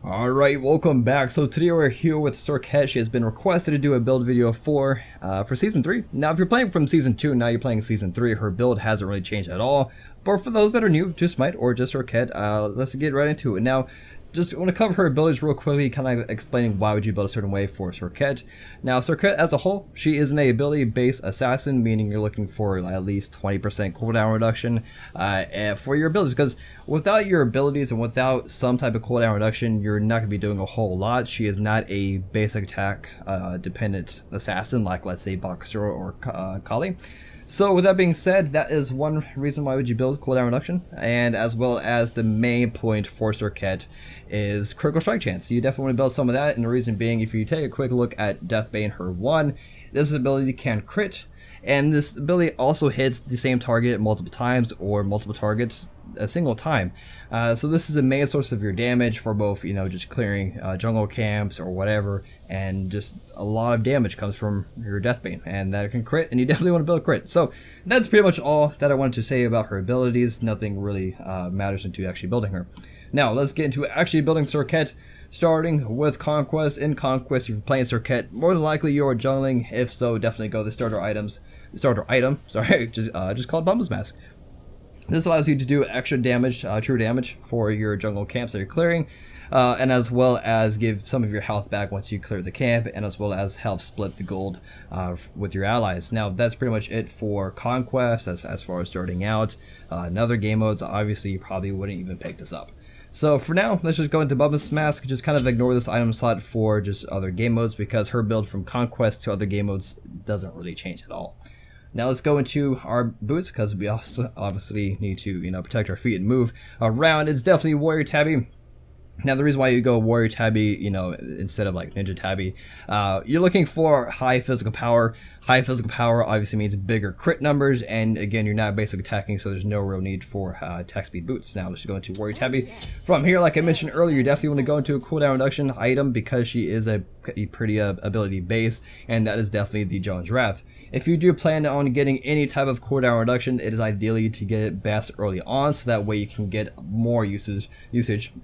Alright, welcome back. So today we're here with SERQET. She has been requested to do a build video for Season 3. Now if you're playing from Season 2, now you're playing Season 3, her build hasn't really changed at all. But for those that are new to Smite or just SERQET, let's get right into it. Now, just want to cover her abilities real quickly, kind of explaining why would you build a certain way for SERQET. Now, SERQET as a whole, she is an ability-based assassin, meaning you're looking for at least 20% cooldown reduction for your abilities, because without your abilities and without some type of cooldown reduction, you're not going to be doing a whole lot. She is not a basic attack dependent assassin like, let's say, Boxer or Kali. So with that being said, that is one reason why would you build cooldown reduction, and as well as the main point for SERQET is critical strike chance. You definitely want to build some of that, and the reason being, if you take a quick look at Deathbane, her 1, this ability can crit, and this ability also hits the same target multiple times or multiple targets a single time. So this is the main source of your damage for both, just clearing jungle camps or whatever, and just a lot of damage comes from your Deathbane, and that can crit, and you definitely want to build a crit. So that's pretty much all that I wanted to say about her abilities. Nothing really matters into actually building her. Now let's get into actually building SERQET, starting with Conquest. In Conquest, if you're playing SERQET, more than likely you are jungling. If so, definitely go the starter item, sorry, just call it Bumba's Mask. This allows you to do extra damage, true damage, for your jungle camps that you're clearing, and as well as give some of your health back once you clear the camp, and as well as help split the gold with your allies. Now that's pretty much it for Conquest as far as starting out. In other game modes, obviously you probably wouldn't even pick this up. So for now, let's just go into Bumba's Mask. Just kind of ignore this item slot for just other game modes, because her build from Conquest to other game modes doesn't really change at all. Now let's go into our boots, because we also obviously need to, protect our feet and move around. It's definitely Warrior Tabby. Now the reason why you go Warrior Tabby, instead of like Ninja Tabby, you're looking for high physical power. High physical power obviously means bigger crit numbers, and again, you're not basic attacking, so there's no real need for attack speed boots. Now let's go into Warrior Tabby. From here, like I mentioned earlier, you definitely want to go into a cooldown reduction item, because she is a pretty ability base, and that is definitely the Jones Wrath. If you do plan on getting any type of cooldown reduction, it is ideally to get it best early on, so that way you can get more usage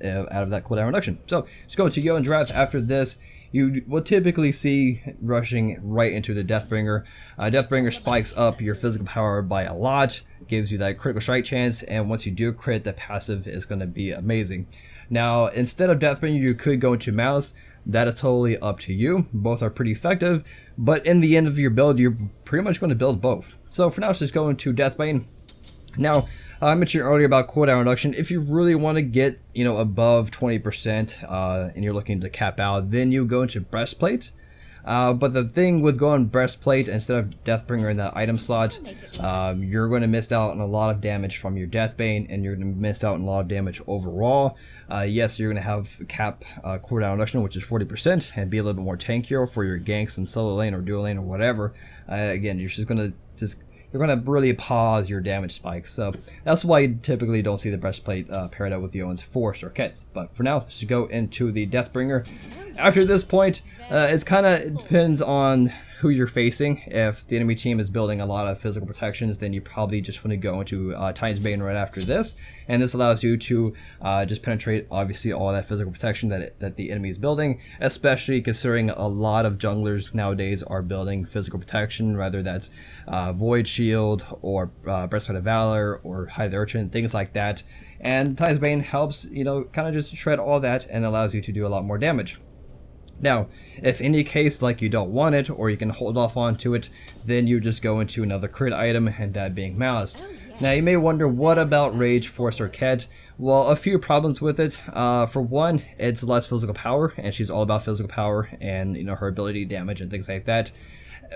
out of that cooldown reduction. So just go to Jones Wrath. After this, you will typically see rushing right into the Deathbringer. Deathbringer spikes up your physical power by a lot, gives you that critical strike chance, and once you do crit, the passive is going to be amazing. Now, instead of Deathbringer, you could go into Malice. That is totally up to you. Both are pretty effective, but in the end of your build, you're pretty much going to build both. So for now, let's just go into Deathbane. Now, I mentioned earlier about cooldown reduction. If you really want to get, above 20%, and you're looking to cap out, then you go into Breastplate. But the thing with going Breastplate instead of Deathbringer in that item slot, you're going to miss out on a lot of damage from your Deathbane, and you're going to miss out on a lot of damage overall. Yes, you're going to have cap cooldown reduction, which is 40%, and be a little bit more tankier for your ganks in solo lane or dual lane or whatever. Again, you're just going to you're going to really pause your damage spikes. So that's why you typically don't see the Breastplate paired up with the Owens for SERQET. But for now, let's go into the Deathbringer. After this point, it kind of depends on who you're facing. If the enemy team is building a lot of physical protections, then you probably just want to go into Titan's Bane right after this, and this allows you to just penetrate obviously all that physical protection that the enemy is building, especially considering a lot of junglers nowadays are building physical protection, whether that's Void Shield or Breastplate of Valor or Hide the Urchin, things like that. And Titan's Bane helps, kind of just shred all that and allows you to do a lot more damage. Now, if in any case like you don't want it, or you can hold off onto it, then you just go into another crit item, and that being Malice. Now you may wonder, what about Rage for SERQET? Well, a few problems with it. For one, it's less physical power, and she's all about physical power and her ability damage and things like that.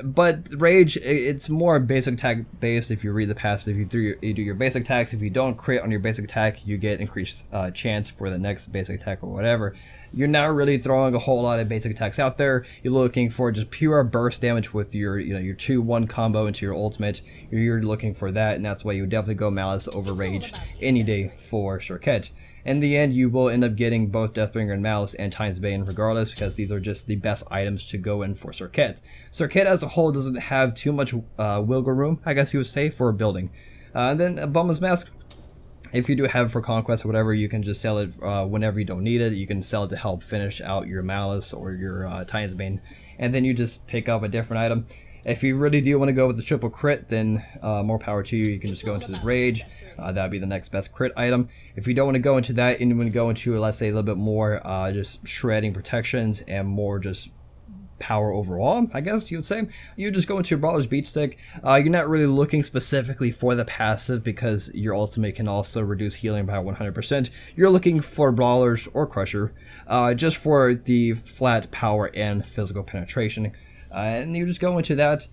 But Rage, it's more basic attack based. If you read the passive, you do your basic attacks. If you don't crit on your basic attack, you get increased chance for the next basic attack or whatever. You're not really throwing a whole lot of basic attacks out there. You're looking for just pure burst damage with your your 2-1 combo into your ultimate. You're looking for that, and that's why you definitely go Malice over Rage any day for SERQET. In the end, you will end up getting both Deathbringer and Malice and Titan's Bane regardless, because these are just the best items to go in for SERQET. SERQET as a whole doesn't have too much wiggle room, I guess you would say, for building. And then Bumba's Mask. If you do have it for conquest or whatever, you can just sell it whenever you don't need it. You can sell it to help finish out your Malice or your Titan's Bane, and then you just pick up a different item. If you really do want to go with the triple crit, then more power to you. You can just go into the Rage. That would be the next best crit item. If you don't want to go into that and you want to go into, let's say, a little bit more just shredding protections and more just power overall, I guess you would say, you just go into your Brawler's Beat Stick. You're not really looking specifically for the passive because your ultimate can also reduce healing by 100%. You're looking for Brawlers or Crusher just for the flat power and physical penetration. And you just go into that.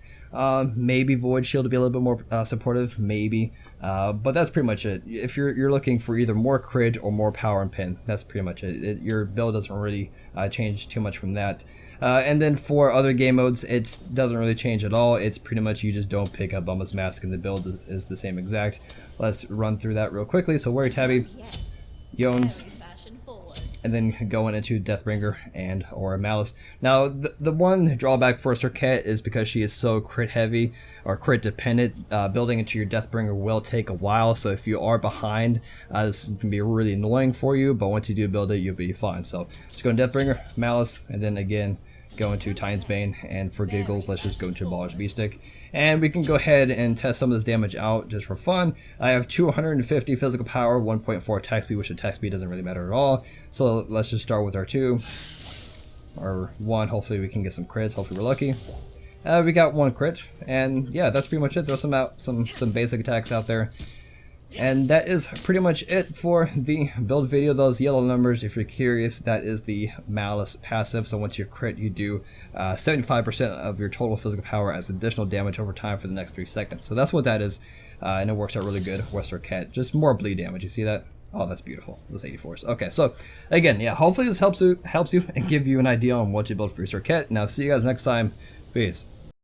Maybe Void Shield to be a little bit more supportive, maybe. But that's pretty much it. If you're looking for either more crit or more power and pin, that's pretty much it. Your build doesn't really change too much from that. And then for other game modes, it doesn't really change at all. It's pretty much you just don't pick up Bumba's Mask and the build is the same exact. Let's run through that real quickly. So Warrior Tabby, Yones, and then going into Deathbringer and or Malice. Now the one drawback for SERQET is because she is so crit heavy or crit dependent, building into your Deathbringer will take a while. So if you are behind, this can be really annoying for you, but once you do build it, you'll be fine. So just go into Deathbringer, Malice, and then again go into Titan's Bane, and for giggles, let's just go into Brawler's Beat Stick. And we can go ahead and test some of this damage out just for fun. I have 250 physical power, 1.4 attack speed, which attack speed doesn't really matter at all. So let's just start with our 2, or 1, hopefully we can get some crits, hopefully we're lucky. We got 1 crit, and yeah, that's pretty much it. Throw some basic attacks out there. And that is pretty much it for the build video. Those yellow numbers, if you're curious, that is the Malice passive. So once you crit, you do 75% of your total physical power as additional damage over time for the next 3 seconds. So that's what that is, and it works out really good with SERQET. Just more bleed damage. You see that? Oh, that's beautiful. Those 84s. Okay, so again, yeah, hopefully this helps you and give you an idea on what to build for your SERQET. Now, see you guys next time. Peace.